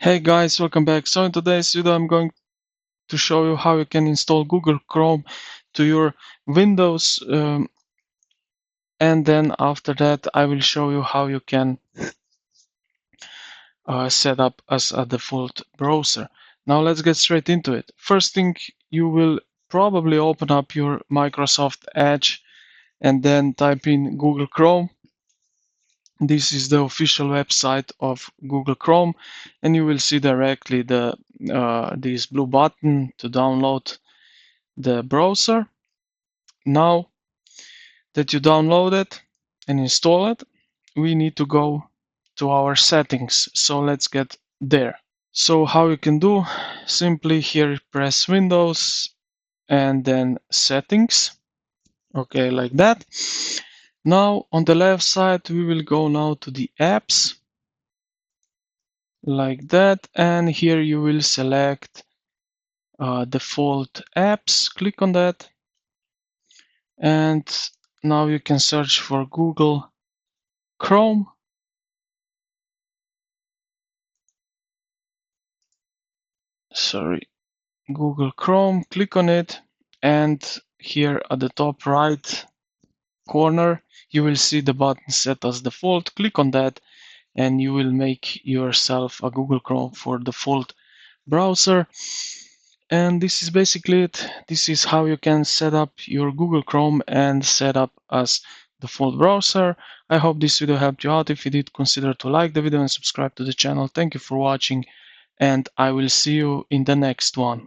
Hey guys, welcome back. So in today's video I'm going to show you how you can install Google Chrome to your Windows, and then after that I will show you how you can set up as a default browser. Now let's get straight into it. First thing, you will probably open up your Microsoft Edge and then type in Google Chrome. This is the official website of Google Chrome, and you will see directly this blue button to download the browser. Now that you download it and install it, we need to go to our settings. So let's get there. So how you can do, simply here press Windows and then settings. Okay, like that. Now on the left side we will go now to the apps, like that, and here you will select default apps. Click on that, and now you can search for Google Chrome. Google Chrome. Click on it, and here at the top right corner you will see the button set as default. Click on that and you will make yourself a Google Chrome for default browser. And this is basically it. This is how you can set up your Google Chrome and set up as default browser. I hope this video helped you out. If you did, consider to like the video and subscribe to the channel. Thank you for watching, and I will see you in the next one.